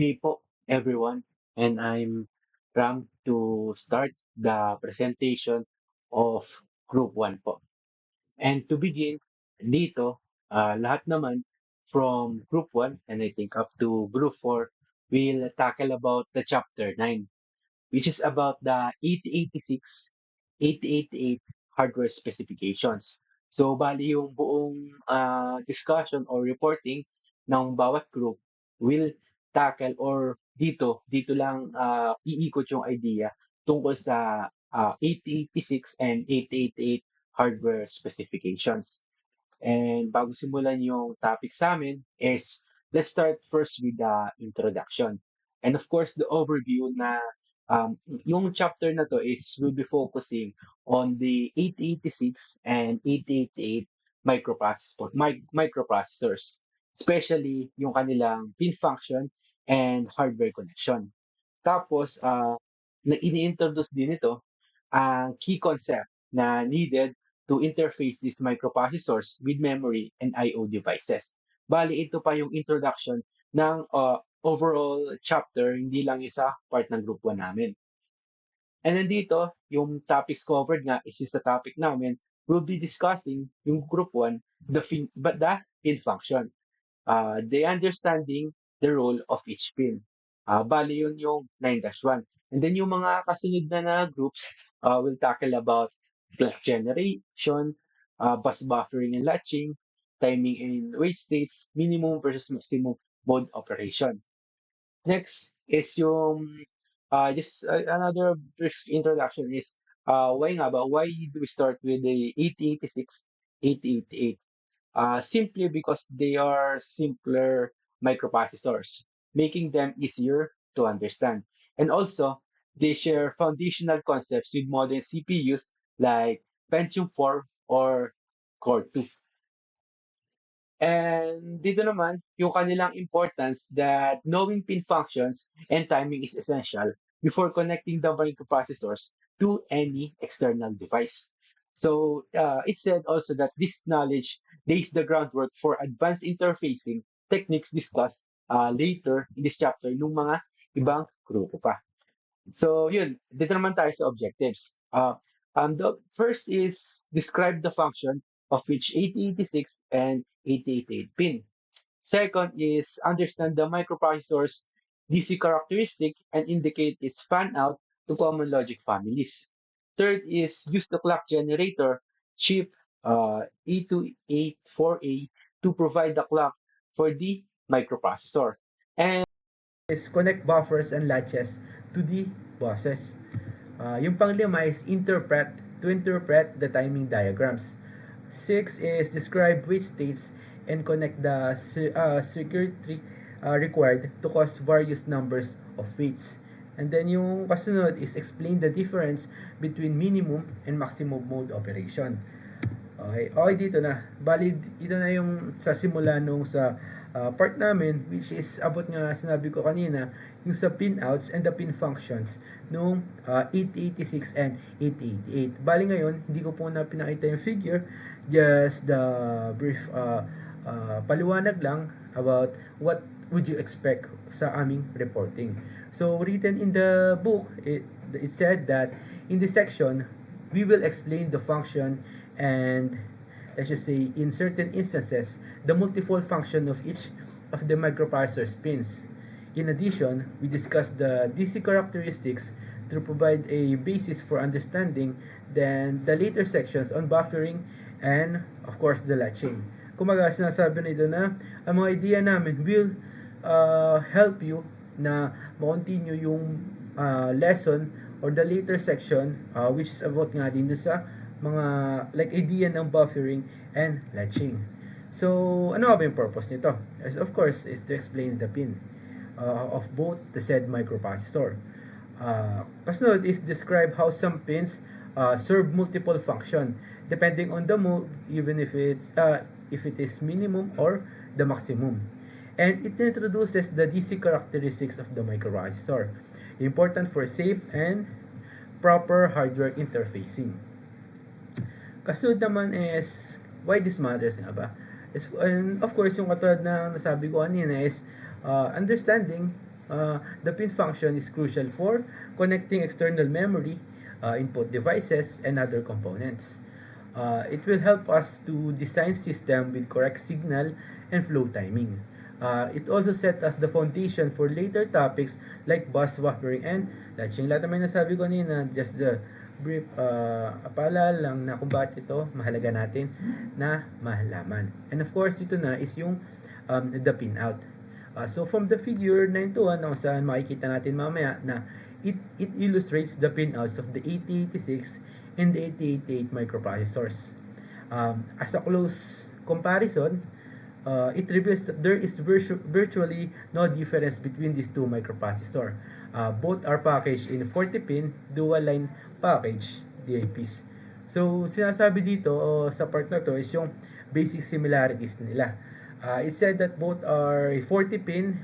Hey po, everyone, and I'm Ram to start the presentation of Group 1 po. And to begin, dito, lahat naman from Group 1 and I think up to Group 4 will tackle about the Chapter 9, which is about the 8086, 8088 hardware specifications. So, bali yung buong discussion or reporting ng bawat group will tackle or dito lang iikot yung idea tungkol sa 8086 and 8088 hardware specifications. And bago simulan yung topic sa amin is let's start first with the introduction. And of course, the overview na yung chapter na to is will be focusing on the 8086 and 8088 microprocessors, especially yung kanilang pin function and hardware connection. Tapos, na ini-introduce din ito ang key concept na needed to interface these microprocessors with memory and I/O devices. Bali, ito pa yung introduction ng overall chapter, hindi lang isa part ng group 1 namin. And then dito, yung topics covered nga is sa topic namin, we'll be discussing yung group 1, the pin function, the understanding the role of each pin. Bali yun yung 9-1. And then yung mga kasunod na groups will tackle about clock generation, bus buffering and latching, timing and wait states, minimum versus maximum mode operation. Next is yung just another brief introduction is why do we start with the 8086, 8088? Simply because they are simpler microprocessors, making them easier to understand. And also, they share foundational concepts with modern CPUs like Pentium 4 or Core 2. And dito naman, yung kanilang importance that knowing pin functions and timing is essential before connecting the microprocessors to any external device. So it said also that this knowledge lays the groundwork for advanced interfacing techniques discussed later in this chapter ng mga ibang grupo pa. So yun, dito naman tayo sa objectives. The first is describe the function of which 8086 and 8088 pin. Second is understand the microprocessor's DC characteristic and indicate its fan out to common logic families. Third is use the clock generator chip E284A to provide the clock for the microprocessor. And is connect buffers and latches to the buses. Yung panglima is interpret the timing diagrams. Six is describe which states and connect the circuitry required to cause various numbers of weights. And then yung kasunod is explain the difference between minimum and maximum mode operation. Okay dito na. Bali, ito na yung sa simula nung sa part namin, which is abot nga sinabi ko kanina, yung sa pin outs and the pin functions nung 886 and 888. Bali ngayon, hindi ko po na pinakita yung figure, just the brief paliwanag lang about what would you expect sa aming reporting. So, written in the book, it said that in this section, we will explain the function and let's just say in certain instances the multiple function of each of the microprocessor pins. In addition, we discuss the DC characteristics to provide a basis for understanding then the later sections on buffering and of course the latching. Kumaga sinasabi nito na ang mga idea namin will help you na ma-continue yung lesson or the later section which is about nga din sa mga like idea ng buffering and latching. So, ano ba yung purpose nito? As of course, is to explain the pin of both the said microprocessor. Kasunod is describe how some pins serve multiple function depending on the mode, even if it is minimum or the maximum. And it introduces the DC characteristics of the microprocessor, important for safe and proper hardware interfacing. Kasunod naman is why this matters nga ba? And of course, yung katulad na nasabi ko kanina is understanding The pin function is crucial for connecting external memory, input devices, and other components. It will help us to design system with correct signal and flow timing. It also set us the foundation for later topics like bus buffering and latching. Lahat naman nasabi ko kanina, just the brief paalala lang na kung bakit ito mahalaga natin na mahalaman. And of course, ito na is yung the pin out. So from the figure 9 to 1 kung saan makikita natin mamaya na it illustrates the pinouts of the 8086 and the 8088 microprocessors. As a close comparison, it reveals that there is virtually no difference between these two microprocessors. Both are packaged in 40-pin dual-line package DIPs. So, sinasabi dito sa part na to is yung basic similarities nila. It said that both are 40-pin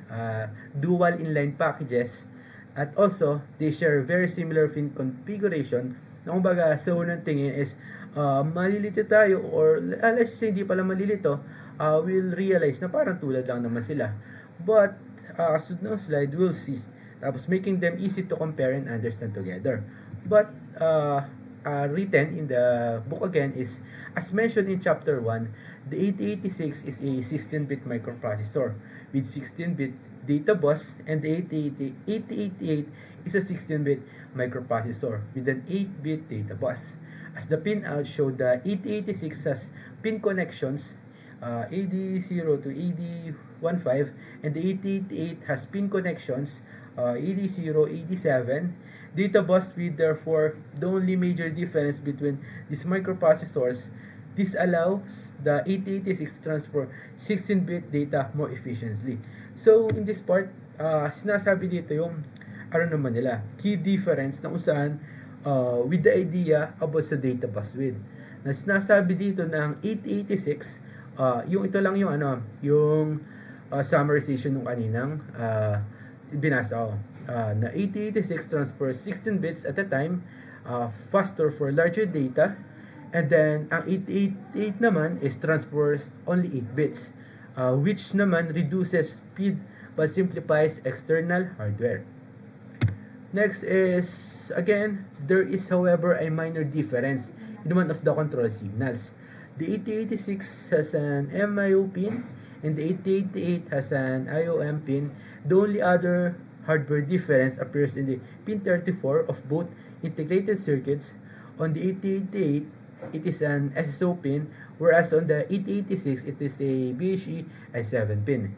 dual inline packages at also they share very similar pin configuration na kumbaga sa unang tingin is malilito tayo or let's say hindi pala malilito, we'll realize na parang tulad lang naman sila. But kasunod ng slide, we'll see. Tapos making them easy to compare and understand together. But written in the book again is, as mentioned in chapter 1, the 8086 is a 16-bit microprocessor with 16-bit data bus, and the 8088 is a 16-bit microprocessor with an 8-bit data bus. As the pinout showed, the 8086 has pin connections AD0 to AD15, and the 8088 has pin connections AD0, AD7. Data bus with therefore the only major difference between these microprocessors. This allows the 8086 to transfer 16-bit data more efficiently. So in this part, sinasabi dito yung ano naman nila, key difference na kung saan with the idea about sa data bus width. Na sinasabi dito ng 8086, yung ito lang yung ano, yung summarization ng kaninang binasa ko. Na 8086 transfers 16 bits at a time, faster for larger data, and then ang 8088 naman is transfers only 8 bits, which naman reduces speed but simplifies external hardware. Next is, again, there is however a minor difference in one of the control signals. The 8086 has an MIO pin and the 8088 has an IOM pin. The only other hardware difference appears in the pin 34 of both integrated circuits. On the 8088, it is an SSO pin, whereas on the 8086, it is a BHE I7 pin.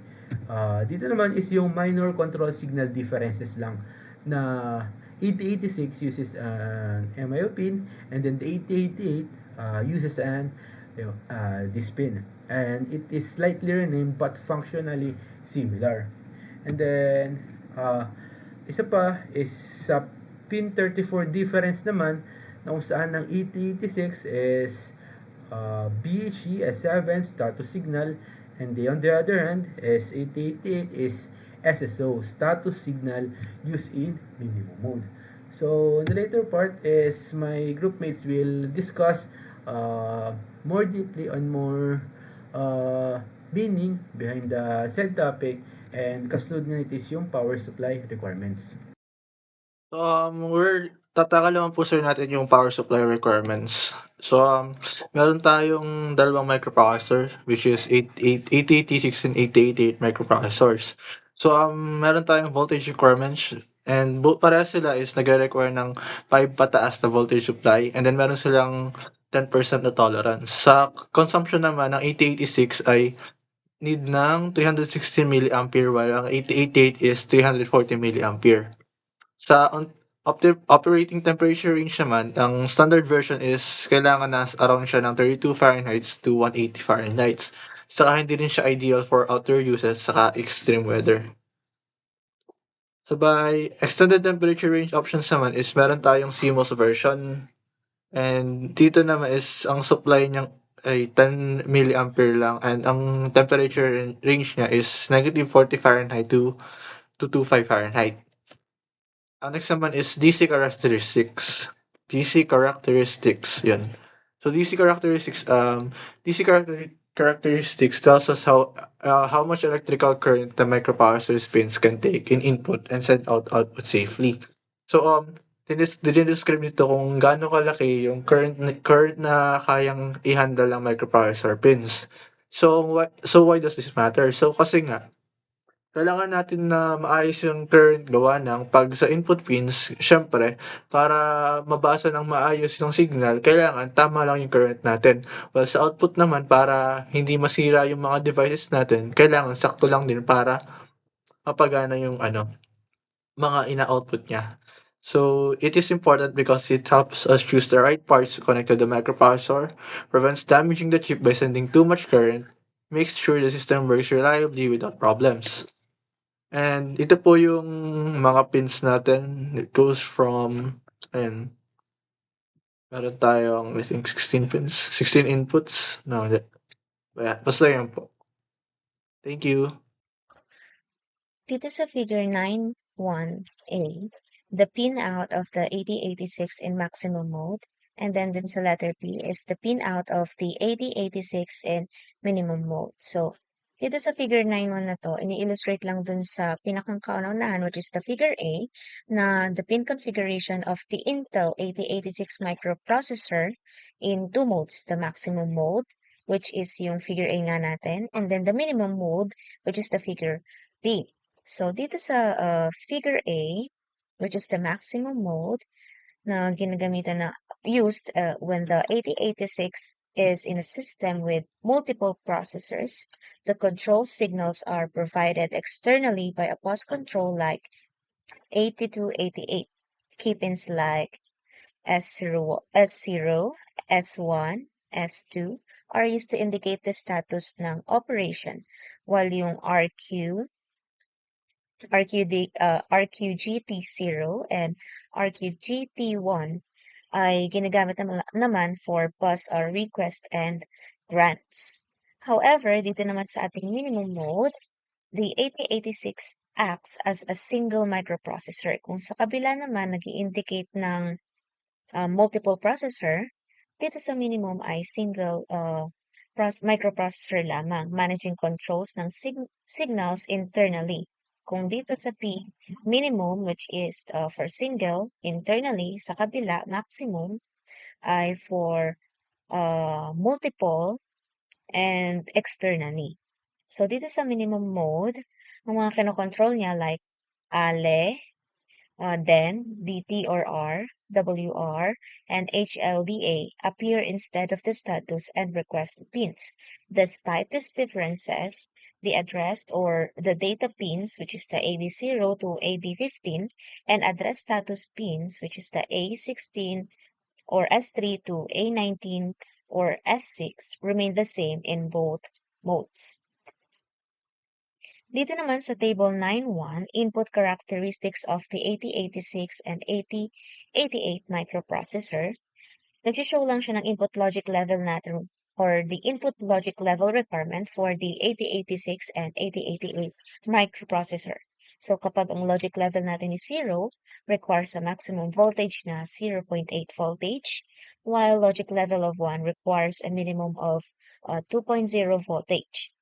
Dito naman is yung minor control signal differences lang na 8086 uses an MIO pin and then the 8088 uses an this pin, and it is slightly renamed but functionally similar. And then isa pa is sa pin 34 difference naman na kung saan ng 8086 is BHE S7 status signal, and on the other hand is 8088 is SSO status signal used in minimum mode. So the later part is my group mates will discuss more deeply on more meaning behind the said topic, and kasunod nga it is yung power supply requirements. So, tataka naman po sir natin yung power supply requirements. So, meron tayong dalawang microprocessor which is 8086 and 8088 microprocessors. So, meron tayong voltage requirements, and both parehas sila is nagre-require ng 5 pataas na voltage supply, and then meron silang 10% na tolerance. Sa consumption naman ng 8086 ay need ng 316 milliampere while ang 8088 is 340 milliampere. Sa operating temperature range naman, ang standard version is kailangan na around siya ng 32 Fahrenheit to 180 Fahrenheit. Saka hindi rin siya ideal for outdoor uses saka extreme weather. Sabay, extended temperature range options naman is meron tayong CMOS version, and dito naman is ang supply niya ay 10 milliampere lang, and ang temperature range niya is -40 Fahrenheit to 25 Fahrenheit. Ang next naman is DC characteristics. DC characteristics, yun. So DC characteristics, DC characteristics tells us how much electrical current the microprocessor pins can take in input and send out output safely. So dinidescribe nito kung gaano kalaki yung current na kayang i-handle ng microprocessor pins. So why does this matter? So kasi nga kailangan natin na maayos yung current gawa ng 'pag sa input pins siyempre para mabasa ng maayos yung signal kailangan tama lang yung current natin. While sa output naman para hindi masira yung mga devices natin kailangan sakto lang din para mapagana yung mga ina-output niya. So it is important because it helps us choose the right parts to connect to the microprocessor, prevents damaging the chip by sending too much current, makes sure the system works reliably without problems. And ito po yung mga pins natin. It goes from, ayan, meron tayong, I think, 16 pins, 16 inputs. No, hindi. Basta yan po. Thank you. Dito sa figure 9.1a, the pin out of the 8086 in maximum mode, and then dun sa letter B is the pin out of the 8086 in minimum mode. So, dito sa figure 9.1 na to, ini-illustrate lang dun sa pinakang kauna-unahan, which is the figure A, na the pin configuration of the Intel 8086 microprocessor in two modes, the maximum mode, which is yung figure A nga natin, and then the minimum mode, which is the figure B. So, dito sa figure A, which is the maximum mode na ginagamitan na used when the 8086 is in a system with multiple processors, the control signals are provided externally by a pulse control like 8288. Key pins like S0, S0, S1, S2 are used to indicate the status ng operation, while yung RQGT0 and RQGT1 ay ginagamit naman for bus or request and grants. However, dito naman sa ating minimum mode, the 8086 acts as a single microprocessor. Kung sa kabila naman nag-i-indicate ng multiple processor, dito sa minimum ay single microprocessor lamang, managing controls ng signals internally. Kung dito sa P, minimum, which is for single, internally, sa kabila, maximum, ay for multiple and externally. So, dito sa minimum mode, ang mga kinokontrol niya like ALE, then DT or R, WR, and HLDA appear instead of the status and request pins. Despite these differences, the addressed or the data pins, which is the AD0 to AD15, and address status pins, which is the A16 or S3 to A19 or S6, remain the same in both modes. Dito naman sa table 9.1, input characteristics of the 8086 and 8088 microprocessor, nagsishow lang siya ng input logic level natin or the input logic level requirement for the 8086 and 8088 microprocessor. So kapag ang logic level natin is 0, requires a maximum voltage na 0.8 voltage, while logic level of 1 requires a minimum of 2.0 voltage.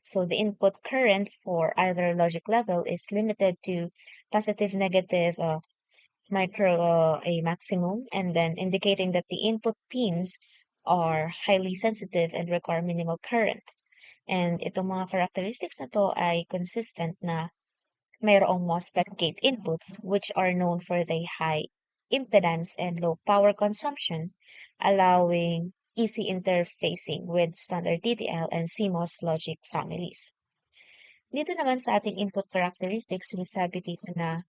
So the input current for either logic level is limited to positive, negative, a maximum, and then indicating that the input pins are highly sensitive and require minimal current. And itong mga characteristics na to ay consistent na mayroong MOSFET gate inputs which are known for their high impedance and low power consumption, allowing easy interfacing with standard TTL and CMOS logic families. Dito naman sa ating input characteristics, sinasabi dito na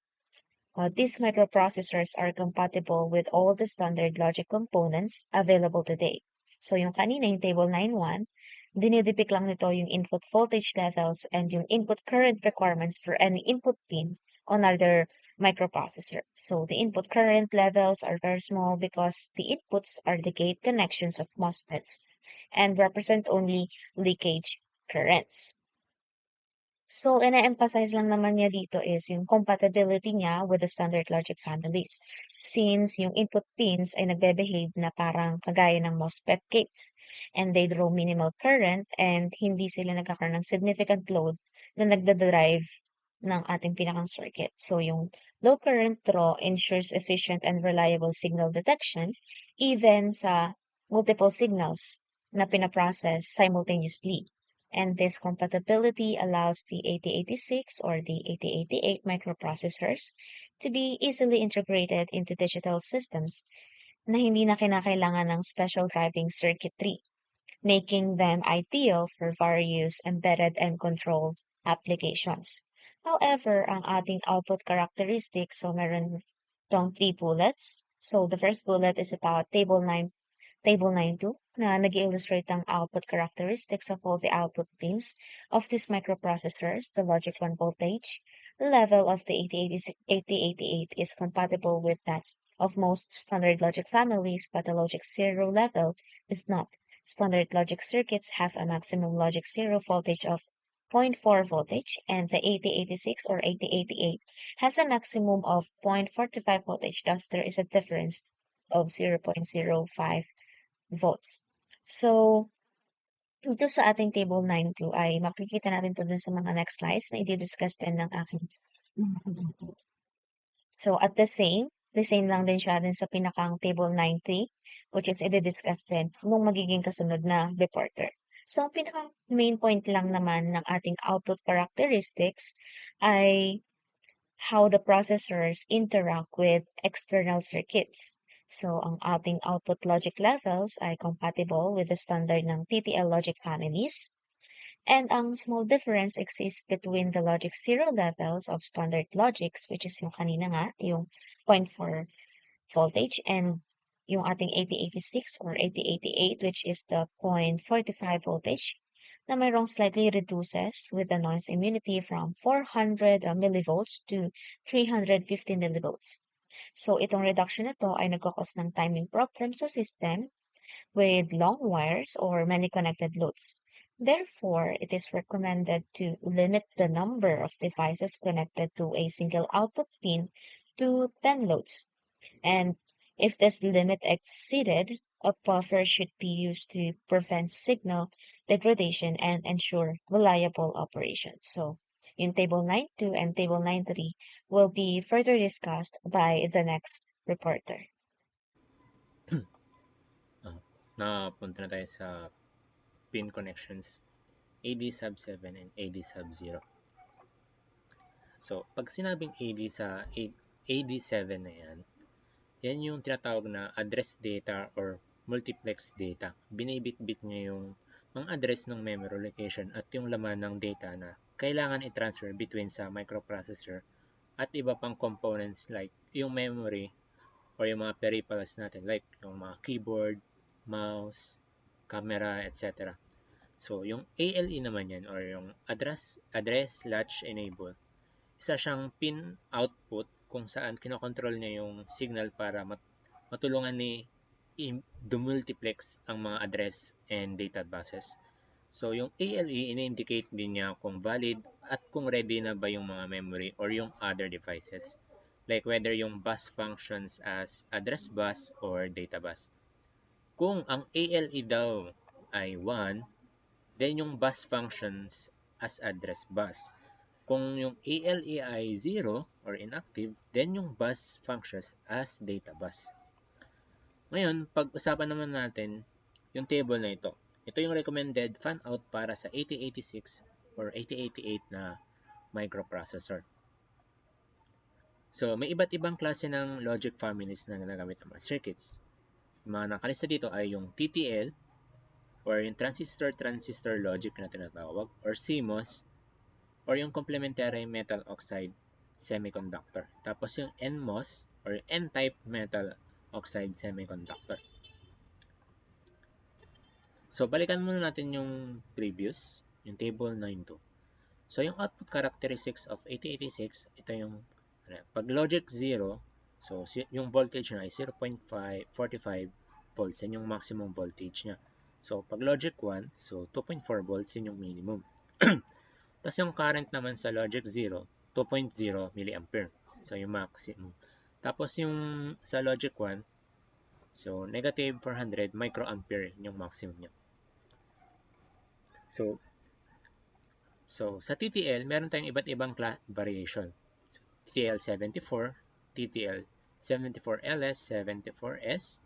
these microprocessors are compatible with all the standard logic components available today. So yung kanina, yung table 9.1, dinidepict lang nito yung input voltage levels and yung input current requirements for any input pin on other microprocessor. So the input current levels are very small because the inputs are the gate connections of MOSFETs and represent only leakage currents. So, ina-emphasize lang naman niya dito is yung compatibility niya with the standard logic families. Since yung input pins ay nagbe-behave na parang kagaya ng MOSFET gates and they draw minimal current and hindi sila nagkakaroon ng significant load na nagdadrive ng ating pinakang circuit. So, yung low current draw ensures efficient and reliable signal detection even sa multiple signals na pinaprocess simultaneously. And this compatibility allows the 8086 or the 8088 microprocessors to be easily integrated into digital systems na hindi na kinakailangan ng special driving circuitry, making them ideal for various embedded and controlled applications. However, ang ating output characteristics, so meron tong 3 bullets. So the first bullet is about Table 9.2 na nag-illustrate ang output characteristics of all the output pins of these microprocessors. The logic 1 voltage level of the 8088 is compatible with that of most standard logic families, but the logic 0 level is not. Standard logic circuits have a maximum logic 0 voltage of 0.4 voltage, and the 8086 or 8088 has a maximum of 0.45 voltage. Thus, there is a difference of 0.05 votes. So, dito sa ating table 9.2 ay makikita natin to dun sa mga next slides na i-discuss din ng aking mga kapatid. So, at the same lang din siya din sa pinakang table 9.3, which is i-discuss din nung magiging kasunod na reporter. So, ang pinakang main point lang naman ng ating output characteristics ay how the processors interact with external circuits. So, ang ating output logic levels ay compatible with the standard ng TTL logic families. And ang small difference exists between the logic 0 levels of standard logics, which is yung kanina nga, yung 0.4 voltage, and yung ating 8086 or 8088, which is the 0.45 voltage, na mayroong slightly reduces with the noise immunity from 400 millivolts to 350 millivolts. So, itong reduction na to ay nagkakos ng timing problem sa system with long wires or many connected loads. Therefore, it is recommended to limit the number of devices connected to a single output pin to 10 loads. And if this limit exceeded, a buffer should be used to prevent signal degradation and ensure reliable operation. So, in Table 9.2 and Table 9.3 will be further discussed by the next reporter. Napunta na tayo sa pin connections AD sub 7 and AD sub 0. So, pag sinabing AD sa AD7 na yan yung tinatawag na address data or multiplex data. Binibitbit niya yung mga address ng memory location at yung laman ng data na kailangan i-transfer between sa microprocessor at iba pang components like yung memory or yung mga peripherals natin like yung mga keyboard, mouse, camera, etc. So, yung ALE naman yan or yung address latch enable, isa siyang pin output kung saan kinokontrol niya yung signal para matulungan ni dumultiplex ang mga address and data buses. So, yung ALE, ini-indicate din niya kung valid at kung ready na ba yung mga memory or yung other devices. Like whether yung bus functions as address bus or data bus. Kung ang ALE daw ay 1, then yung bus functions as address bus. Kung yung ALE ay 0 or inactive, then yung bus functions as data bus. Ngayon, pag-usapan naman natin yung table na ito. Ito yung recommended fan-out para sa 8086 or 8088 na microprocessor. So, may iba't ibang klase ng logic families na ginagamit ng mga circuits. Yung mga nakalista dito ay yung TTL or yung transistor-transistor logic na tinatawag or CMOS or yung complementary metal oxide semiconductor. Tapos yung NMOS or N-type metal oxide semiconductor. So, balikan muna natin yung previous, yung table 9.2. So, yung output characteristics of 8086, ito yung pag logic 0, so yung voltage niya ay 0.45 volts, yan yung maximum voltage niya. So, pag logic 1, so 2.4 volts, yun yung minimum. Tapos yung current naman sa logic 0, 2.0 milliampere. So yung maximum. Tapos yung sa logic 1, so negative 400 microampere yung maximum niya. So sa TTL, meron tayong iba't ibang variation. So, TTL 74, TTL 74LS, 74S,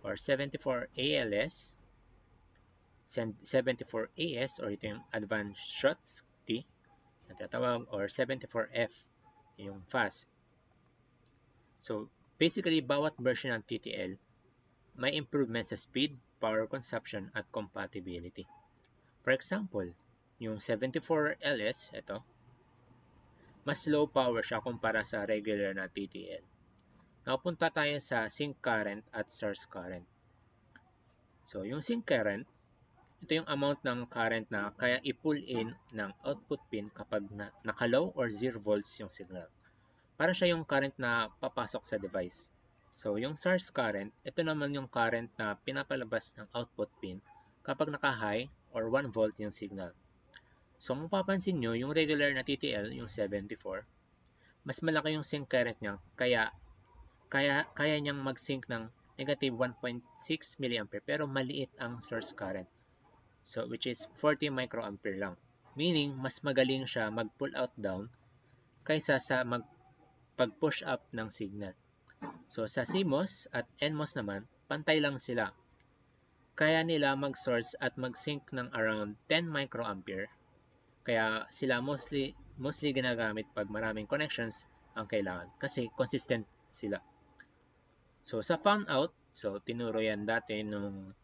or 74ALS, 74AS, or ito yung advanced Schottky, natatawag, or 74F, yung fast. So, basically, bawat version ng TTL may improvement sa speed, power consumption, at compatibility. For example, yung 74LS, ito, mas low power siya kumpara sa regular na TTL. Napunta tayo sa sink current at source current. So, yung sink current, ito yung amount ng current na kaya i-pull in ng output pin kapag naka-low or 0 volts yung signal. Para siya yung current na papasok sa device. So, yung source current, ito naman yung current na pinapalabas ng output pin kapag naka-high or 1 volt yung signal. So, kung papansin nyo, yung regular na TTL, yung 74, mas malaki yung sink current niya, kaya niyang mag-sync ng negative 1.6 mA pero maliit ang source current. So, which is 40 microampere lang. Meaning, mas magaling siya mag-pull out down kaysa sa pag-push up ng signal. So, sa CMOS at NMOS naman, pantay lang sila. Kaya nila mag-source at mag-sync ng around 10 microampere. Kaya sila mostly ginagamit pag maraming connections ang kailangan kasi consistent sila. So, sa found out, so tinuro yan dati nung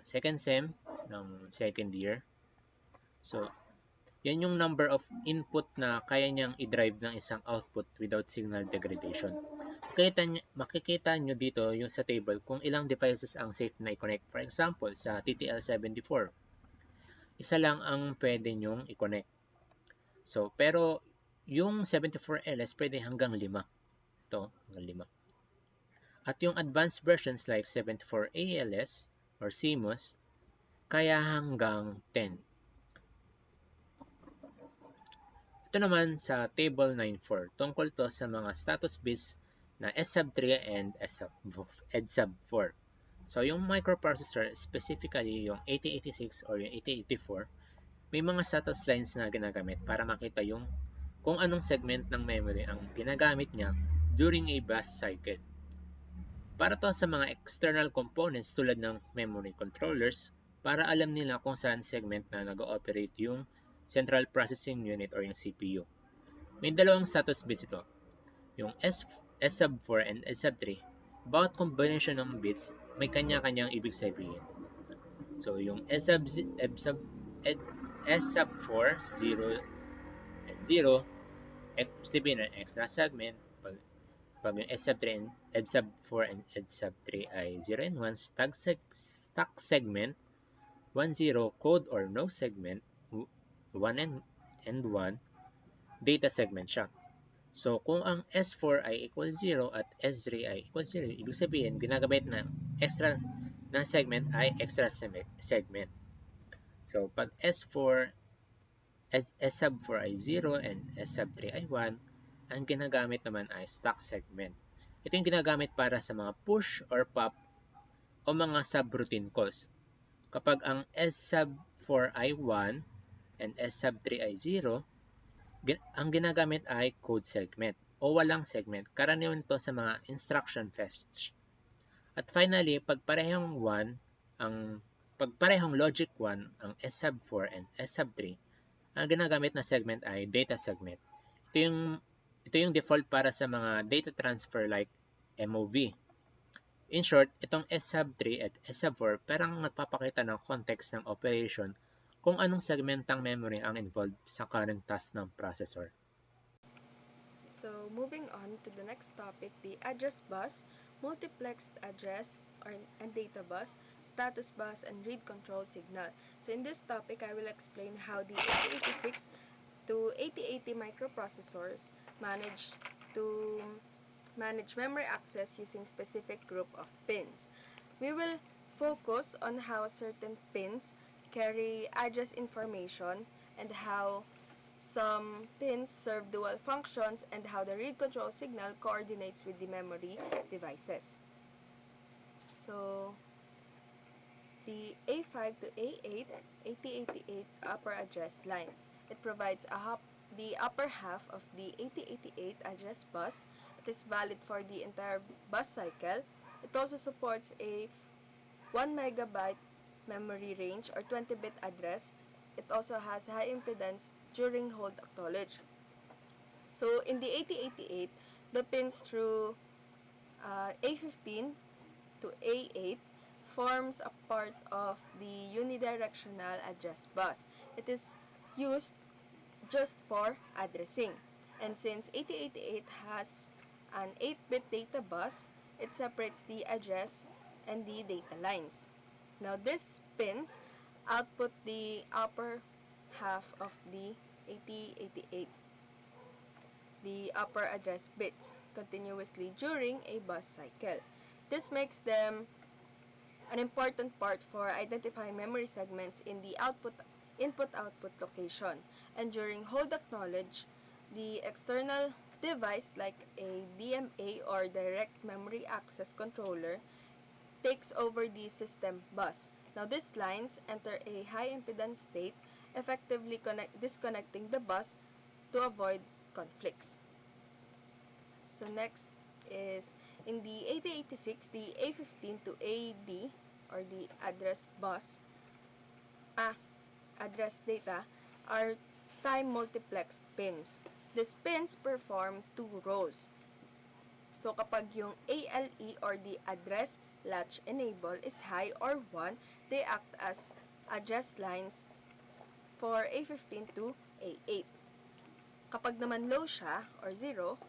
second sem ng second year. So, yan yung number of input na kaya niyang i-drive ng isang output without signal degradation. Makikita nyo dito yung sa table kung ilang devices ang safe na i-connect. For example, sa TTL74, isa lang ang pwede nyong i-connect. So, pero yung 74LS pwede hanggang 5. Ito, hanggang 5. At yung advanced versions like 74ALS or CMOS, kaya hanggang 10. Ito naman sa table 9.4, tungkol to sa mga status bits na SSub3 and EDSub4. So, yung microprocessor, specifically yung 8086 or yung 8084, may mga status lines na ginagamit para makita yung kung anong segment ng memory ang ginagamit niya during a bus cycle. Para to sa mga external components tulad ng memory controllers, para alam nila kung saan segment na nag-ooperate yung Central Processing Unit or yung CPU. May dalawang status bits ito, yung SSub4 and SSub3. Bawat combination ng bits may kanya-kanyang ibig sabihin. So, yung SSub4, 0 and 0, sabihin na extra segment. Pag yung SSub3 and EDSub4 and EDSub3 ay 0 and 1, stack segment, 1, 0, code or no segment, 1 and 1, data segment siya. So, kung ang S4 ay equal 0 at S3 ay equal 0, ibig sabihin, ginagamit ng extra na segment ay extra segment. So, pag S4, S4 ay 0 and S3 ay 1, ang ginagamit naman ay stack segment. Ito yung ginagamit para sa mga push or pop o mga subroutine calls. Kapag ang S4 ay 1 and S3 ay 0, ang ginagamit ay code segment o walang segment. Karaniwan ito sa mga instruction fetch. At finally, pag parehong logic 1 ang S4 and S3, ang ginagamit na segment ay data segment. Ito yung default para sa mga data transfer like MOV. In short, itong S3 at S4 parang nagpapakita ng context ng operation kung anong segmentang memory ang involved sa current task ng processor. So, moving on to the next topic, the address bus, multiplexed address and data bus, status bus, and read control signal. So, in this topic, I will explain how the 8086 to 8080 microprocessors manage memory access using specific group of pins. We will focus on how certain pins carry address information and how some pins serve dual functions, and how the read control signal coordinates with the memory devices. So, the A5 to A8 8088 upper address lines. It provides the upper half of the 8088 address bus. It is valid for the entire bus cycle. It also supports a 1 megabyte memory range or 20-bit address. It also has high impedance during hold acknowledge. So in the 8088, the pins through A15 to A8 forms a part of the unidirectional address bus. It is used just for addressing. And since 8088 has an 8-bit data bus, it separates the address and the data lines. Now these pins output the upper half of the 8088, the upper address bits, continuously during a bus cycle. This makes them an important part for identifying memory segments in the input-output location. And during hold acknowledge, the external device like a DMA or direct memory access controller takes over the system bus. Now these lines enter a high impedance state, effectively disconnecting the bus to avoid conflicts. So next is in the 8086, the A15 to AD or the address bus, address data are time multiplexed pins. These pins perform two roles. So kapag yung ALE or the address latch enable is high or 1, they act as address lines for A15 to A8. Kapag naman low siya or 0,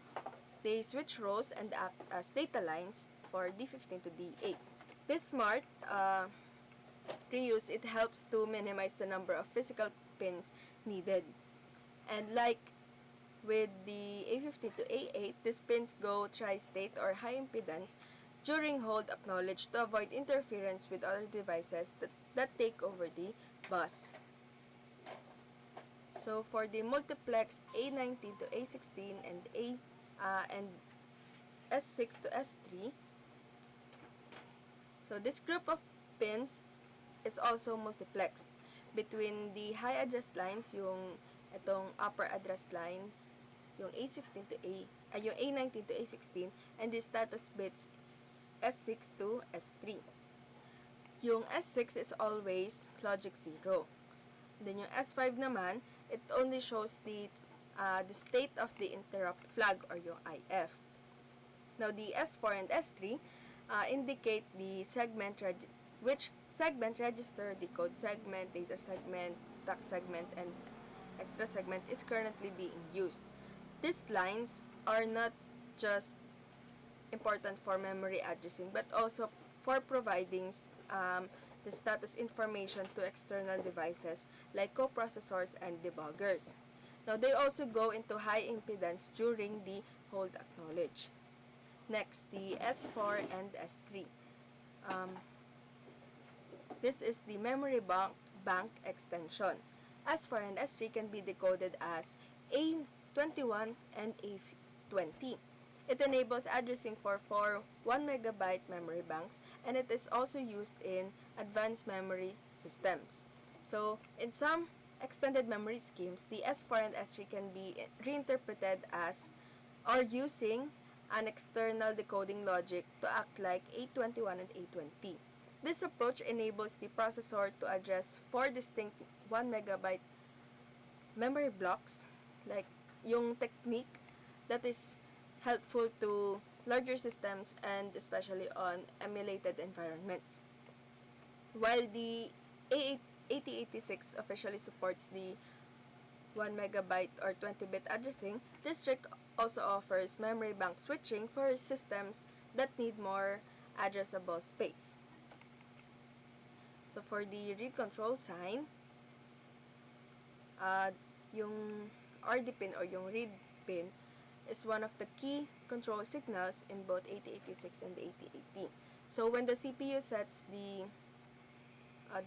they switch roles and act as data lines for D15 to D8. This smart reuse, it helps to minimize the number of physical pins needed. And like with the A15 to A8, these pins go tri-state or high impedance during hold acknowledge to avoid interference with other devices that take over the bus. So for the multiplexed A19 to A16 and S6 to S3, so this group of pins is also multiplexed between the high address lines, yung itong upper address lines, yung A16 to yung A19 to A16, and the status bits S6 to S3. Yung S6 is always logic 0. Then yung S5 naman, it only shows the state of the interrupt flag or yung IF. Now the S4 and S3 indicate the which segment register, the code segment, data segment, stack segment, and extra segment is currently being used. These lines are not just important for memory addressing but also for providing the status information to external devices like coprocessors and debuggers. Now they also go into high impedance during the hold acknowledge. Next, the S4 and S3. This is the memory bank extension. S4 and S3 can be decoded as A21 and A20. It enables addressing for 4 1 megabyte memory banks, and it is also used in advanced memory systems. So, in some extended memory schemes, the S4 and S3 can be reinterpreted as or using an external decoding logic to act like A21 and A20. This approach enables the processor to address 4 distinct 1 megabyte memory blocks, like yung technique that is helpful to larger systems and especially on emulated environments. While the A8086 officially supports the 1 megabyte or 20-bit addressing, this trick also offers memory bank switching for systems that need more addressable space. So for the read control sign, yung RD pin or yung read pin is one of the key control signals in both 8086 and 8080. So when the CPU sets the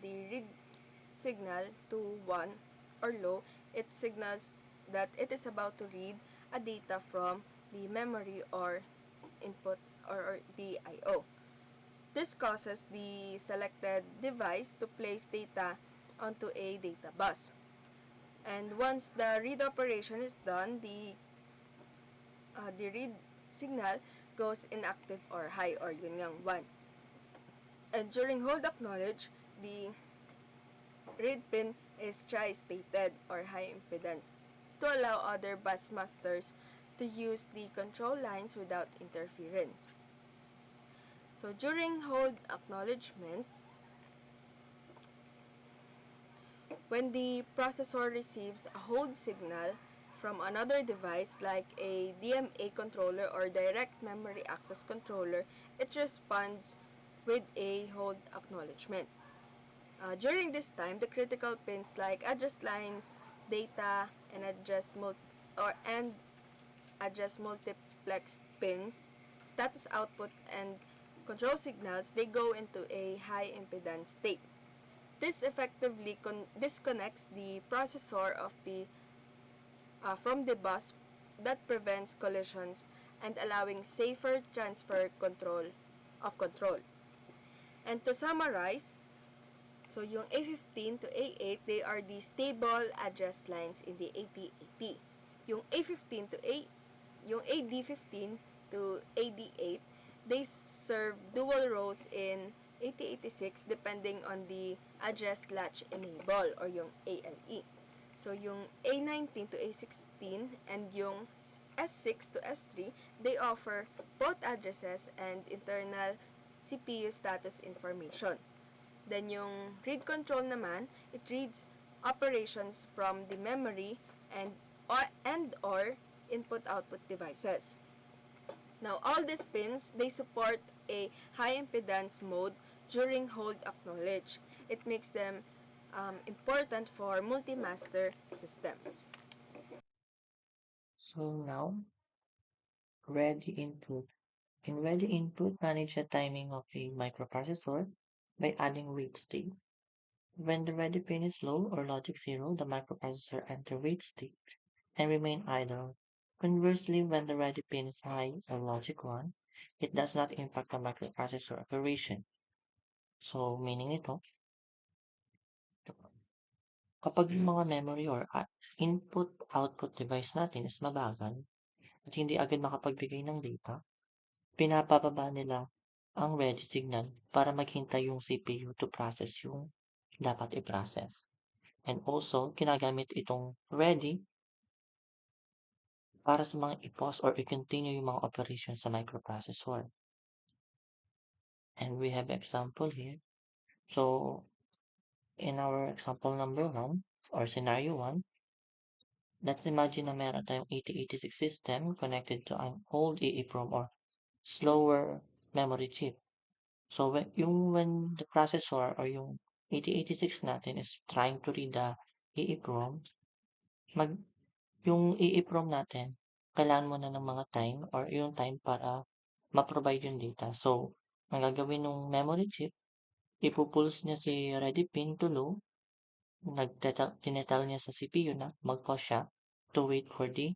read signal to 1 or low, it signals that it is about to read a data from the memory or input or the I/O. This causes the selected device to place data onto a data bus. And once the read operation is done, the read signal goes inactive or high or yun ngang 1. And during hold acknowledge, the read pin is tri-stated or high impedance to allow other bus masters to use the control lines without interference. So during hold acknowledgement, when the processor receives a hold signal from another device like a DMA controller or direct memory access controller, it responds with a hold acknowledgement. During this time, the critical pins like address lines, data, and address multiplex pins, status output, and control signals, they go into a high impedance state. This effectively disconnects the processor from the bus that prevents collisions and allowing safer transfer control. And to summarize, so yung A15 to A8, they are the stable address lines in the AT80. Yung A15 to A yung AD15 to AD8, they serve dual roles in AT86 depending on the address latch enable or yung ALE. So yung A19 to A16 and yung S6 to S3, they offer both addresses and internal CPU status information. Then yung read control naman, it reads operations from the memory and or input-output devices. Now, all these pins, they support a high impedance mode during hold acknowledge. It makes them important for multi-master systems. So now, ready input. In ready input, manage the timing of a microprocessor by adding wait state. When the ready pin is low or logic 0, the microprocessor enter wait state and remain idle. Conversely, when the ready pin is high or logic 1, it does not impact the microprocessor operation. So, meaning nito, kapag yung mga memory or input-output device natin is mabagal at hindi agad makapagbigay ng data, pinapababa nila ang ready signal para maghintay yung CPU to process yung dapat i-process. And also, ginagamit itong ready para sa mga i-pause or i-continue yung mga operations sa microprocessor. And we have example here. So, in our example number 1 or scenario 1, let's imagine na meron tayong 8086 system connected to an old EEPROM or slower memory chip. So when the processor or yung 8086 natin is trying to read the EEPROM, yung EEPROM natin, kailangan mo na ng mga time or yung time para ma-provide yung data. So, ang gagawin ng memory chip, ipupulse niya si ready pin to low, tinetel niya sa CPU na mag-pause siya to wait for the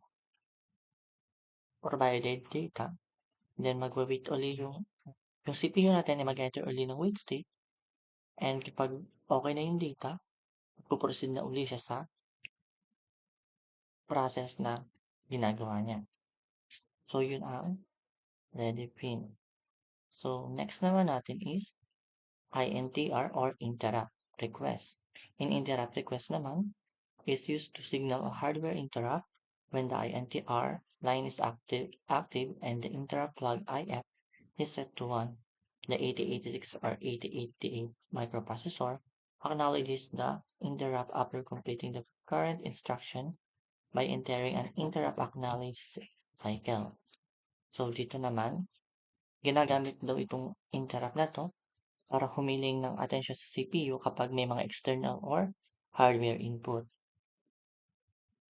provided data. Then magwa-wait uli yung CPU natin ay mag-enter uli ng wait state. And kapag okay na yung data, puproceed na uli siya sa process na ginagawa niya. So, yun ang ready pin. So, next naman natin is INTR or interrupt request. In interrupt request naman, is used to signal a hardware interrupt when the INTR line is active and the interrupt flag IF is set to 1. The 8086 or 8088 microprocessor acknowledges the interrupt after completing the current instruction by entering an interrupt acknowledge cycle. So, dito naman, ginagamit daw itong interrupt na to para humiling ng atensyon sa CPU kapag may mga external or hardware input.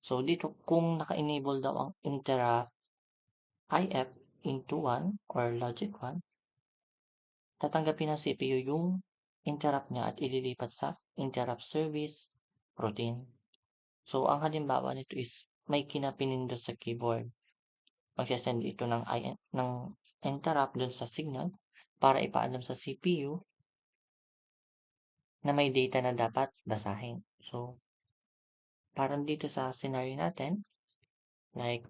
So, dito, kung naka-enable daw ang interrupt IF into 1 or logic 1, tatanggapin ng CPU yung interrupt niya at ililipat sa interrupt service routine. So, ang halimbawa nito is may kinapinindot sa keyboard. Magsasend ito ng interrupt dun sa signal para ipaalam sa CPU na may data na dapat basahin. So, parang dito sa scenario natin, like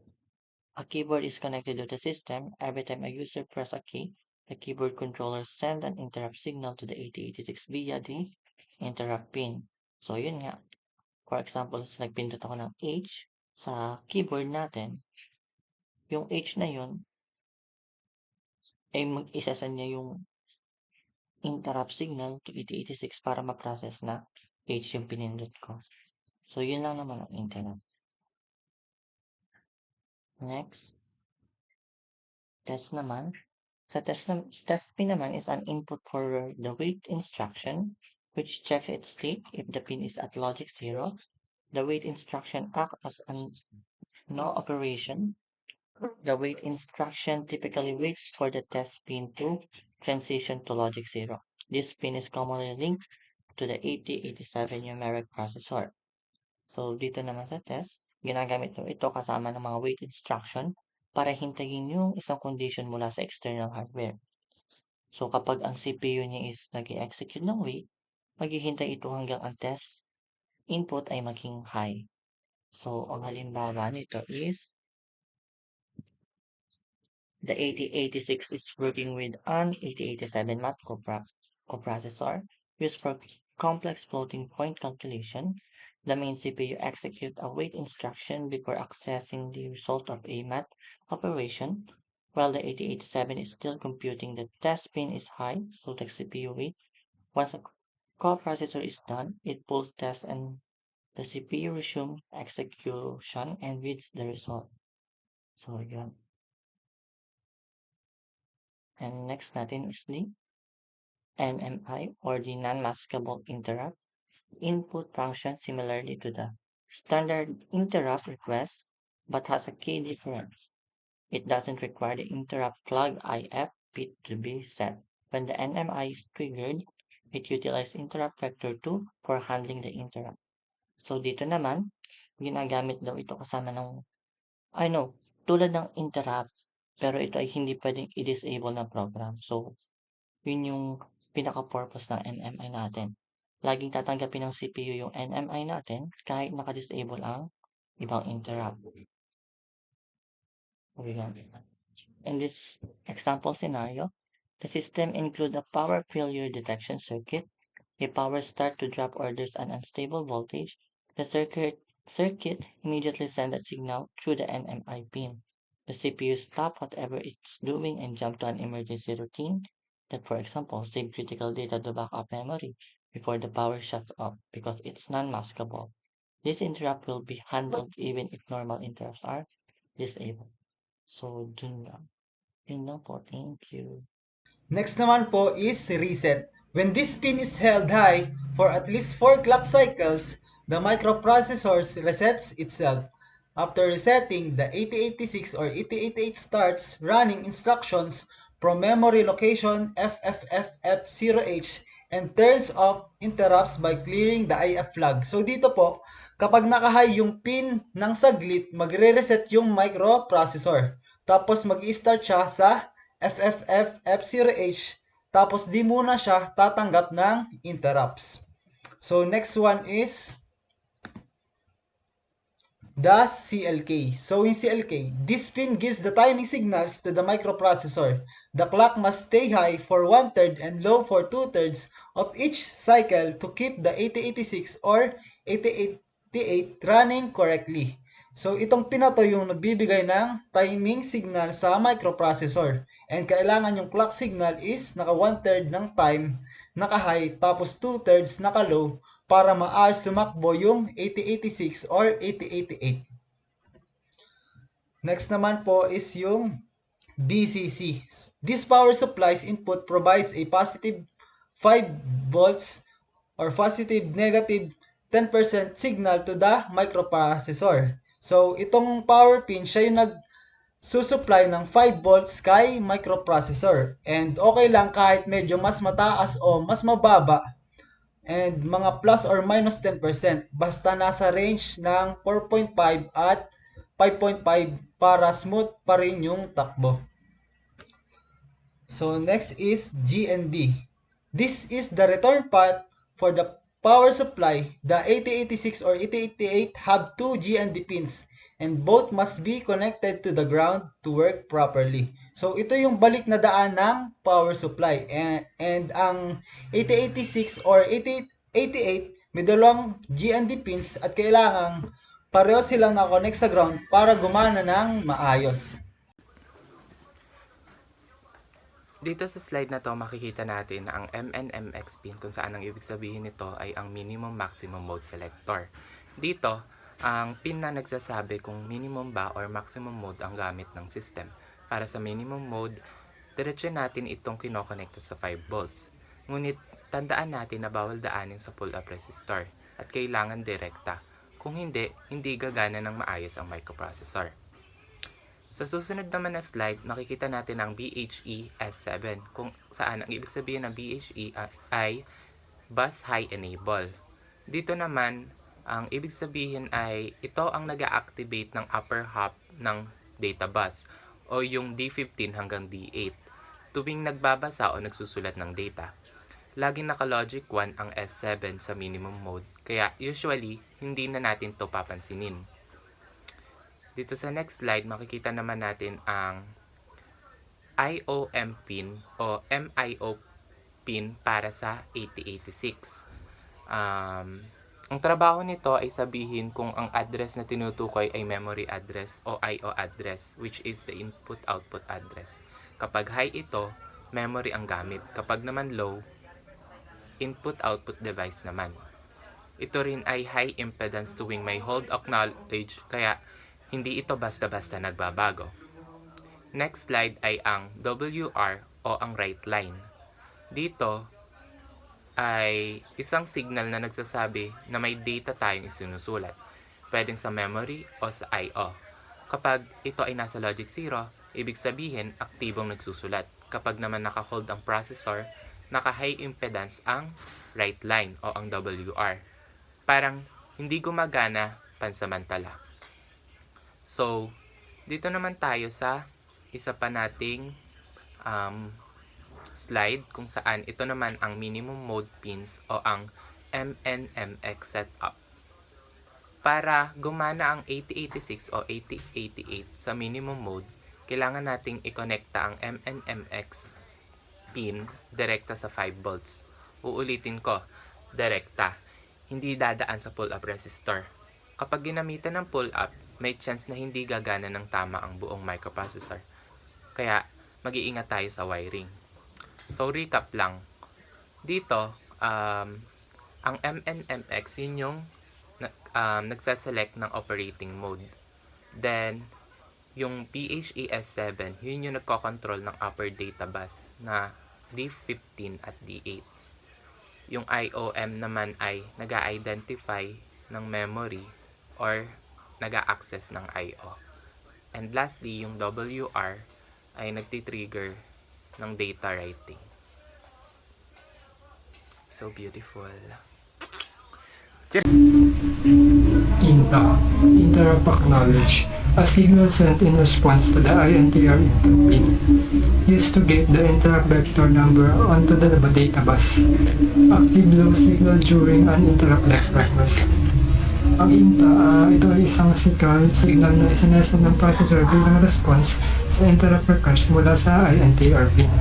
a keyboard is connected to the system. Every time a user press a key, the keyboard controller send an interrupt signal to the 8086 via the interrupt pin. So, yun nga. For example, nagpindot ako ng H sa keyboard natin. Yung H na yun, ay mag-isasend niya yung interrupt signal to 8086 para ma-process na H yung pinindot ko. So, yun lang naman ang interrupt. Next, test naman. Sa test pin naman is an input for the wait instruction, which checks its state if the pin is at logic 0. The wait instruction acts as an no operation. The wait instruction typically waits for the test pin to transition to logic 0. This pin is commonly linked to the 8087 numeric processor. So, dito naman sa test, ginagamit mo ito kasama ng mga wait instruction para hintayin yung isang condition mula sa external hardware. So, kapag ang CPU niya is nag-execute ng wait, maghihintay ito hanggang ang test input ay maging high. So, ang halimbawa nito is the 8086 is working with an 8087 math coprocessor used for complex floating point calculation. The main CPU executes a wait instruction before accessing the result of a math operation, while the 8087 is still computing. The test pin is high, so the CPU wait. Once a coprocessor is done, it pulls test and the CPU resumes execution and reads the result. So, yun. And next natin is the NMI or the non-maskable interrupt input function similarly to the standard interrupt request but has a key difference. It doesn't require the interrupt flag IF bit to be set. When the NMI is triggered, it utilizes interrupt vector 2 for handling the interrupt. So dito naman, ginagamit daw ito kasama ng tulad ng interrupt, pero ito ay hindi pwedeng i-disable ng program. So, yun yung pinaka-purpose ng NMI natin. Laging tatanggapin ng CPU yung NMI natin kahit naka-disable ang ibang interrupt. In this example scenario, the system includes a power failure detection circuit. A power start to drop orders an unstable voltage. The circuit immediately sends a signal through the NMI pin. The CPU stop whatever it's doing and jump to an emergency routine that, for example, save critical data to backup memory before the power shuts off because it's non-maskable. This interrupt will be handled even if normal interrupts are disabled. So, yun lang po. Thank you. Next naman po is reset. When this pin is held high for at least 4 clock cycles, the microprocessor resets itself. After resetting, the 8086 or 8088 starts running instructions from memory location FFFF0H and turns off interrupts by clearing the IF flag. So dito po, kapag naka-high yung pin ng saglit, magre-reset yung microprocessor. Tapos mag-i-start siya sa FFFF0H, tapos di muna siya tatanggap ng interrupts. So next one is the CLK. So in CLK, this pin gives the timing signals to the microprocessor. The clock must stay high for 1/3 and low for 2/3 of each cycle to keep the 8086 or 8088 running correctly. So itong pin na to yung nagbibigay ng timing signal sa microprocessor. And kailangan yung clock signal is naka 1/3 ng time, naka high, tapos 2/3 naka low para maayos tumakbo yung 8086 or 8088. Next naman po is yung BCC. This power supply's input provides a positive 5 volts or positive negative 10% signal to the microprocessor. So, itong power pin, siya yung nagsusupply ng 5 volts kay microprocessor. And okay lang kahit medyo mas mataas o mas mababa and mga plus or minus 10% basta nasa range ng 4.5 at 5.5 para smooth pa rin yung takbo. So next is GND. This is the return part for the power supply. The 8086 or 8088 have two GND pins and both must be connected to the ground to work properly. So ito yung balik na daan ng power supply, and ang 8086 or 8088 may dalawang GND pins at kailangang pareho silang nakakonect sa ground para gumana ng maayos. Dito sa slide na to, makikita natin na ang MNMX pin, kung saan ang ibig sabihin nito ay ang minimum maximum mode selector. Dito, ang pin na nagsasabi kung minimum ba or maximum mode ang gamit ng system. Para sa minimum mode, diretso natin itong kinokonekta sa 5 volts. Ngunit, tandaan natin na bawal daanin sa pull-up resistor at kailangan direkta. Kung hindi, hindi gagana ng maayos ang microprocessor. Sa susunod naman na slide, makikita natin ang BHE S7, kung saan ang ibig sabihin ng BHE ay Bus High Enable. Dito naman, ang ibig sabihin ay ito ang nag-activate ng upper half ng data bus o yung D15 hanggang D8 tuwing nagbabasa o nagsusulat ng data. Laging naka-logic 1 ang S7 sa minimum mode, kaya usually hindi na natin to papansinin. Dito sa next slide, makikita naman natin ang IOM pin o MIO pin para sa 8086. Ang trabaho nito ay sabihin kung ang address na tinutukoy ay memory address o IO address, which is the input-output address. Kapag high ito, memory ang gamit. Kapag naman low, input-output device naman. Ito rin ay high impedance tuwing may hold acknowledge, kaya hindi ito basta-basta nagbabago. Next slide ay ang WR o ang write line. Dito ay isang signal na nagsasabi na may data tayong isinusulat. Pwedeng sa memory o sa I/O. Kapag ito ay nasa logic 0, ibig sabihin aktibong nagsusulat. Kapag naman naka-hold ang processor, naka-high impedance ang write line o ang WR. Parang hindi gumagana pansamantala. So, dito naman tayo sa isa pa nating slide kung saan ito naman ang minimum mode pins o ang MNMX setup. Para gumana ang 8086 o 8088 sa minimum mode, kailangan nating i-connecta ang MNMX pin direkta sa 5 volts. Uulitin ko, direkta. Hindi dadaan sa pull-up resistor. Kapag ginamitan ng pull-up, may chance na hindi gagana ng tama ang buong microprocessor. Kaya, mag-iingat tayo sa wiring. So, recap lang. Dito, ang MNMX, yun yung nagsaselect ng operating mode. Then, yung BHE S7, yun yung nagkocontrol ng upper data bus na D15 at D8. Yung IOM naman ay nag-identify ng memory or nag-access ng I/O. And lastly, yung WR ay nagtitrigger ng data writing. So beautiful. INTA, interrupt acknowledge, a signal sent in response to the INTR input pin, used to get the interrupt vector number onto the data bus. Active low signal during an interrupt request. Ang INTA, ito ay isang signal na isinasend ng processor bilang response sa interrupt request mula sa INTR pin.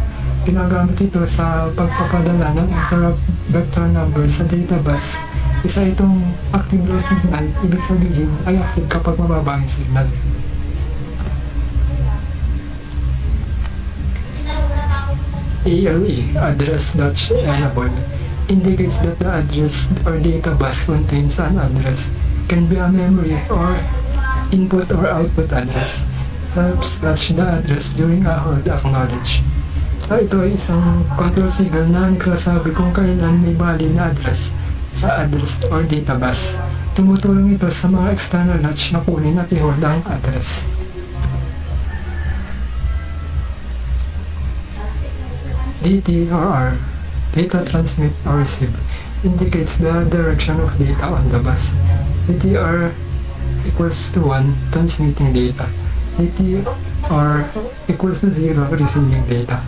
Ginagamit ito sa pagpapadala ng interrupt vector number sa data bus. Isa itong active low signal, ibig sabihin ay active kapag mababa ang signal. ALE, address latch enable, indicates that the address or data bus contains an address. Can be a memory or input or output address. Helps latch the address during a hold acknowledge. Ito ay isang control signal na nagsasabi kung kailan may valid na address sa address or data bus. Tumutulong ito sa mga external latch na kunin at i-hold ang address. DT or R, data transmit or receive. indicates the direction of data on the bus. ATR equals to 1, transmitting data. ATR equals to 0, receiving data.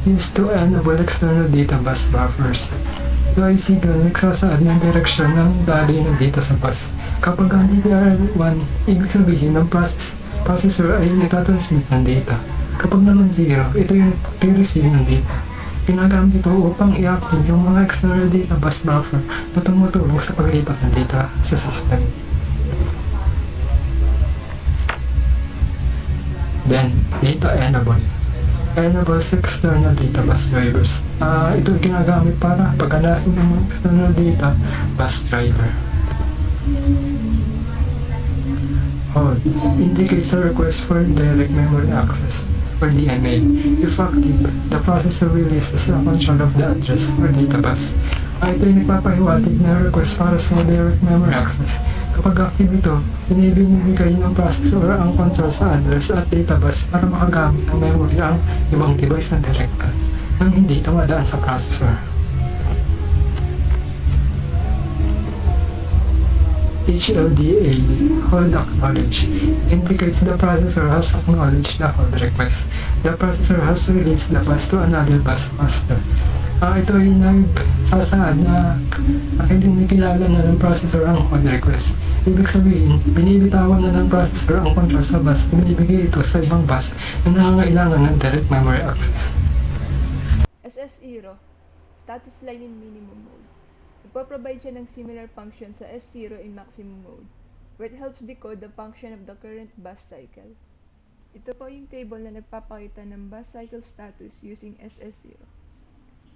Used to enable external data bus buffers. Ito ay signal nagsasaad ng direksyon ng daloy ng data sa bus. Kapag ang DDR1, ibig sabihin ng processor ay nagtatransmit ng data. Kapag naman 0, ito yung re-receive ng data. Ginagamit ito upang i-active yung mga external data bus buffer na tumutulong sa paglipat ng data sa system. Then, data enable. Enables external data bus drivers. Ito ay ginagamit para paganahin ng external data bus driver. Hold indicates a request for direct memory access, or DMA. If active, the processor releases a control of the address or data bus. Ito ay nagpapahiwatig na request para sa direct memory access. Kapag active ito, binibigay ng processor ang control sa address at data bus para makagamit ng memory ang ibang device na direkta nang hindi tamadaan sa processor. HLDA, Hold Acknowledge, indicates the processor has acknowledged the hold request. The processor has released the bus to another bus master. Ito ay nagsasaad na hindi kilala na ng processor ang hold request. Ibig sabihin, binibitawan na ng processor ang control sa bus, binibigay ito sa ibang bus na nangangailangan ng direct memory access. SS0, status line in minimum mode. Nagpo-provide siya ng similar function sa S0 in maximum mode, where it helps decode the function of the current bus cycle. Ito po yung table na nagpapakita ng bus cycle status using SS0.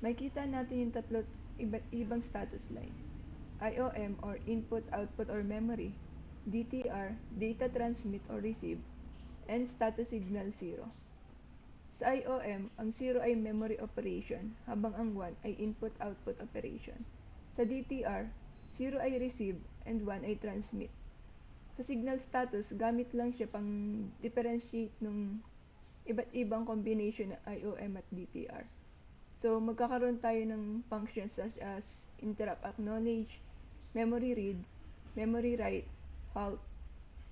Makikita natin yung tatlo iba't ibang status line. IOM or input, output, or memory, DTR, data transmit or receive, and status signal 0. Sa IOM, ang 0 ay memory operation, habang ang 1 ay input-output operation. Sa DTR, 0 ay receive and 1 ay transmit. Sa signal status, gamit lang siya pang differentiate ng iba't ibang combination ng IOM at DTR. So, magkakaroon tayo ng functions such as interrupt acknowledge, memory read, memory write, halt,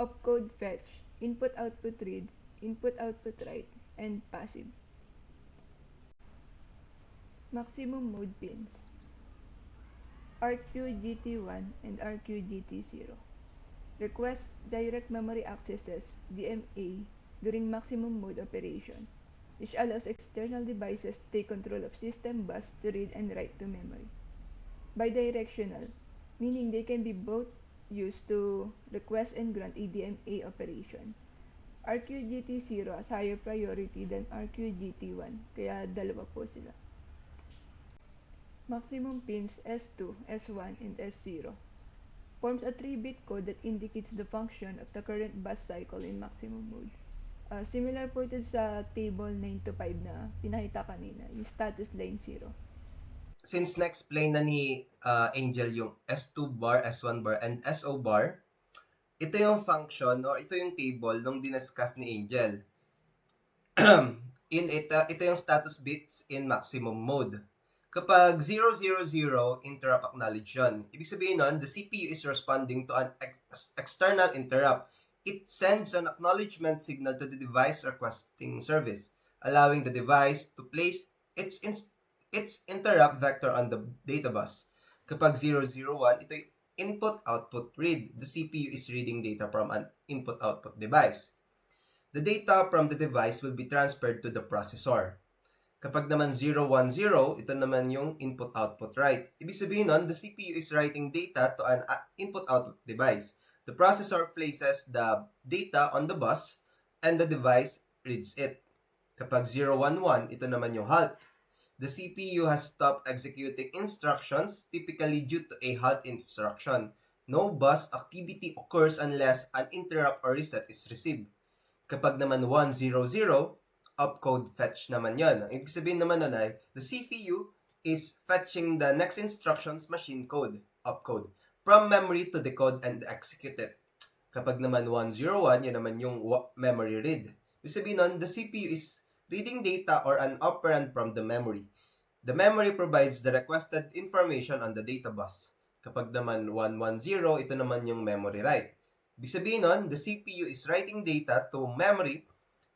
opcode fetch, input-output read, input-output write, and passive. Maximum mode pins. RQGT1 and RQGT0. Request direct memory accesses, DMA, during maximum mode operation, which allows external devices to take control of system bus to read and write to memory. Bidirectional, meaning they can be both used to request and grant a DMA operation. RQGT0 has higher priority than RQGT1, kaya dalawa po sila. Maximum pins S2, S1, and S0 forms a 3-bit code that indicates the function of the current bus cycle in maximum mode. Similar po ito sa table 9 to 5 na pinakita kanina, yung status line 0. Since na-explain na ni Angel yung S2 bar, S1 bar, and SO bar, ito yung function or ito yung table nung dinascuss ni Angel. Ito yung status bits in maximum mode. Kapag 000, interrupt acknowledge yun. Ibig sabihin nun, the CPU is responding to an external interrupt. It sends an acknowledgement signal to the device requesting service, allowing the device to place its interrupt vector on the data bus. Kapag 001, ito yung input-output read. The CPU is reading data from an input-output device. The data from the device will be transferred to the processor. Kapag naman 010, ito naman yung input-output write. Ibig sabihin nun, the CPU is writing data to an input-output device. The processor places the data on the bus and the device reads it. Kapag 011, ito naman yung halt. The CPU has stopped executing instructions, typically due to a halt instruction. No bus activity occurs unless an interrupt or reset is received. Kapag naman 100, opcode fetch naman yon. Ibig sabihin naman nun ay, the CPU is fetching the next instruction's machine code, opcode, from memory to decode and execute it. Kapag naman 101, yun naman yung memory read. Ibig sabihin nun, the CPU is reading data or an operand from the memory. The memory provides the requested information on the data bus. Kapag naman 110, ito naman yung memory write. Ibig sabihin nun, the CPU is writing data to memory.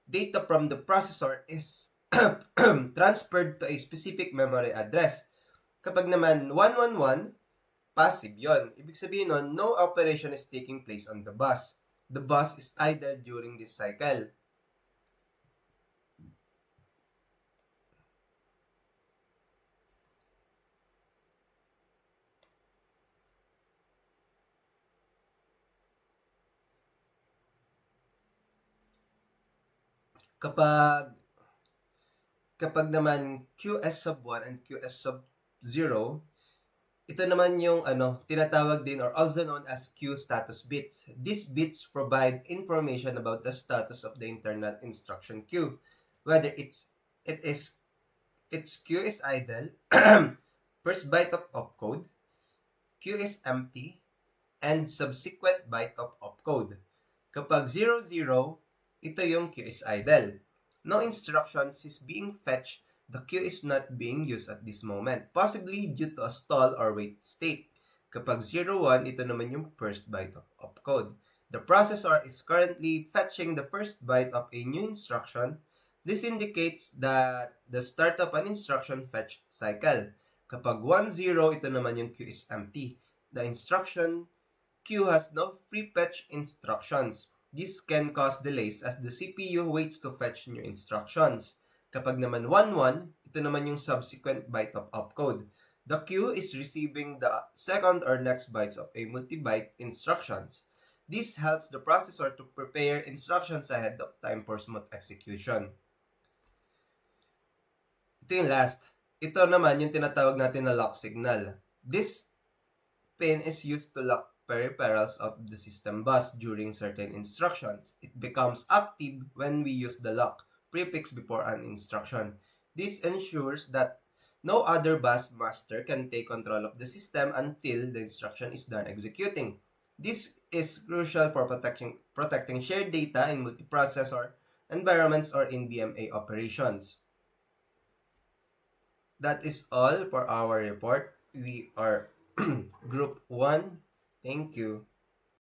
Data from the processor is transferred to a specific memory address. Kapag naman 111, passive yon. Ibig sabihin nun, no operation is taking place on the bus. The bus is idle during this cycle. Kapag naman QS sub 1 and QS sub 0, ito naman yung tinatawag din or also known as Q status bits. These bits provide information about the status of the internal instruction queue, whether its queue is idle, first byte of opcode, queue is empty, and subsequent byte of opcode. Kapag 00, ito yung queue is idle. No instructions is being fetched. The queue is not being used at this moment, possibly due to a stall or wait state. Kapag 01, ito naman yung first byte of opcode. The processor is currently fetching the first byte of a new instruction. This indicates that the start of an instruction fetch cycle. Kapag 10, ito naman yung queue is empty. The instruction queue has no pre-fetch instructions. This can cause delays as the CPU waits to fetch new instructions. Kapag naman 11, ito naman yung subsequent byte of opcode. The queue is receiving the second or next bytes of a multi-byte instructions. This helps the processor to prepare instructions ahead of time for smooth execution. Ito yung last. Ito naman yung tinatawag natin na lock signal. This pin is used to lock peripherals of the system bus during certain instructions. It becomes active when we use the lock prefix before an instruction. This ensures that no other bus master can take control of the system until the instruction is done executing. This is crucial for protecting shared data in multiprocessor environments or in BMA operations. That is all for our report. We are Group 1. Thank you.